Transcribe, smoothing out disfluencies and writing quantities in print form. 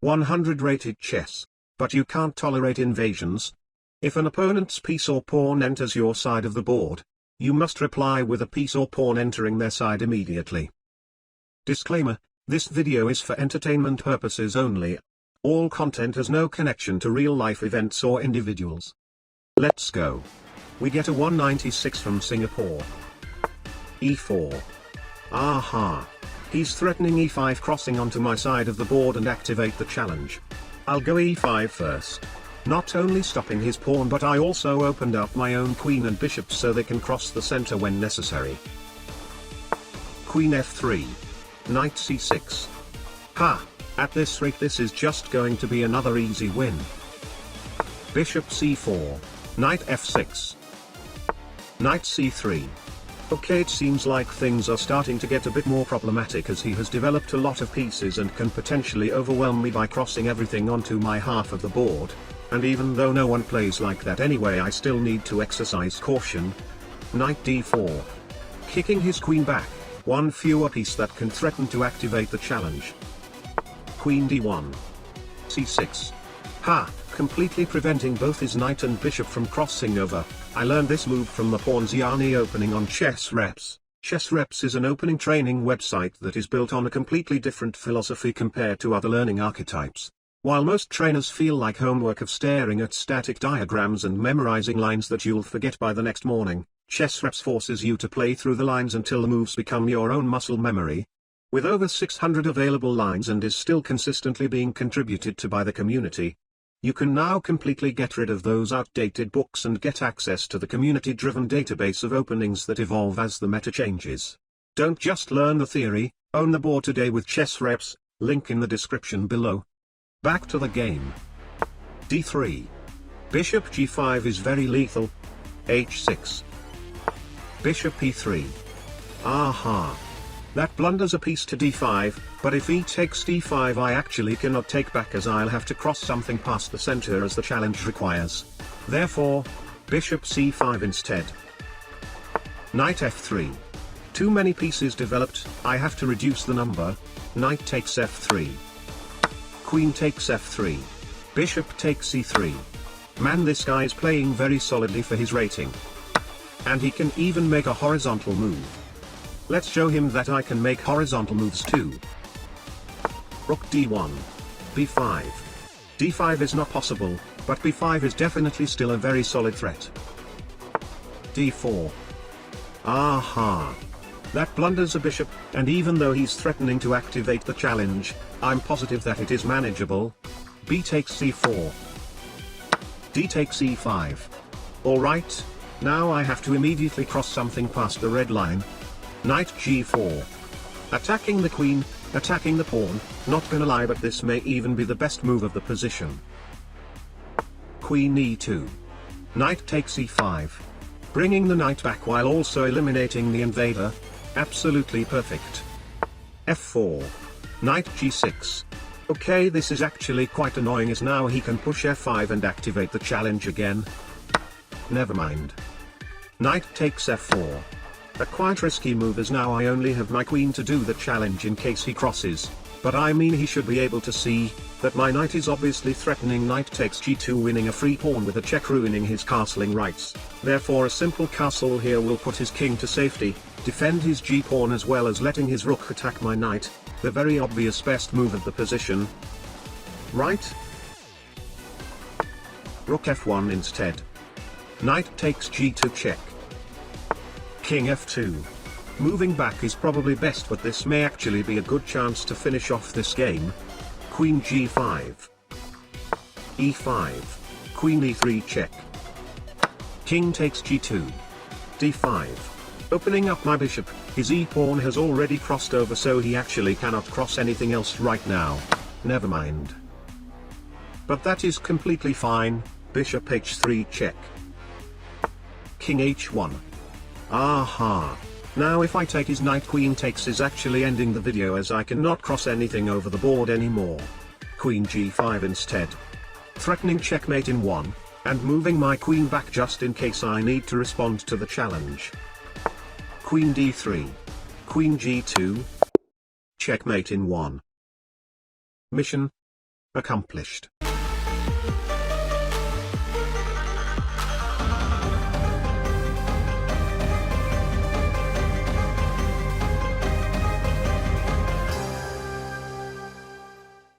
100 rated chess. But you can't tolerate invasions. If an opponent's piece or pawn enters your side of the board, you must reply with a piece or pawn entering their side immediately. Disclaimer: this video is for entertainment purposes only. All content has no connection to real-life events or individuals. Let's go. We get a 196 from Singapore. e4. Aha. He's threatening e5 crossing onto my side of the board and activate the challenge. I'll go e5 first. Not only stopping his pawn, but I also opened up my own queen and bishop so they can cross the center when necessary. Queen f3. Knight c6. Ha! At this rate this is just going to be another easy win. Bishop c4. Knight f6. Knight c3. Okay, it seems like things are starting to get a bit more problematic as he has developed a lot of pieces and can potentially overwhelm me by crossing everything onto my half of the board. And even though no one plays like that anyway, I still need to exercise caution. Knight d4. Kicking his queen back, one fewer piece that can threaten to activate the challenge. Queen d1. c6. Ha! Completely preventing both his knight and bishop from crossing over. I learned this move from the Pawnziani opening on Chessreps. Chessreps is an opening training website that is built on a completely different philosophy compared to other learning archetypes. While most trainers feel like homework of staring at static diagrams and memorizing lines that you'll forget by the next morning, Chessreps forces you to play through the lines until the moves become your own muscle memory. With over 600 available lines and is still consistently being contributed to by the community, you can now completely get rid of those outdated books and get access to the community-driven database of openings that evolve as the meta changes. Don't just learn the theory, own the board today with Chessreps, link in the description below. Back to the game. d3. Bishop g5 is very lethal. h6. Bishop e3. Aha. That blunders a piece to d5, but if he takes d5 I actually cannot take back as I'll have to cross something past the center as the challenge requires. Therefore, bishop c5 instead. Knight f3. Too many pieces developed, I have to reduce the number. Knight takes f3. Queen takes f3. Bishop takes c3. Man, this guy is playing very solidly for his rating. And he can even make a horizontal move. Let's show him that I can make horizontal moves too. Rook d1. b5. d5 is not possible, but b5 is definitely still a very solid threat. d4. Aha. That blunders a bishop, and even though he's threatening to activate the challenge, I'm positive that it is manageable. b takes c4. d takes e5. Alright, now I have to immediately cross something past the red line. Knight g4. Attacking the queen, attacking the pawn, not gonna lie, but this may even be the best move of the position. Queen e2. Knight takes e5. Bringing the knight back while also eliminating the invader. Absolutely perfect. f4. Knight g6. Okay, this is actually quite annoying as now he can push f5 and activate the challenge again. Never mind. Knight takes f4. A quite risky move as now I only have my queen to do the challenge in case he crosses, but I mean he should be able to see that my knight is obviously threatening. Knight takes g2, winning a free pawn with a check, ruining his castling rights. Therefore a simple castle here will put his king to safety, defend his g-pawn as well as letting his rook attack my knight, the very obvious best move of the position. Right? Rook f1 instead. Knight takes g2 check. King f2. Moving back is probably best, but this may actually be a good chance to finish off this game. Queen g5. e5. Queen e3 check. King takes g2. d5. Opening up my bishop, his e-pawn has already crossed over, so he actually cannot cross anything else right now. Never mind. But that is completely fine. Bishop h3 check. King h1. Aha. Now if I take his knight, queen takes is actually ending the video as I cannot cross anything over the board anymore. Queen g5 instead. Threatening checkmate in 1, and moving my queen back just in case I need to respond to the challenge. Queen d3. Queen g2. Checkmate in 1. Mission Accomplished.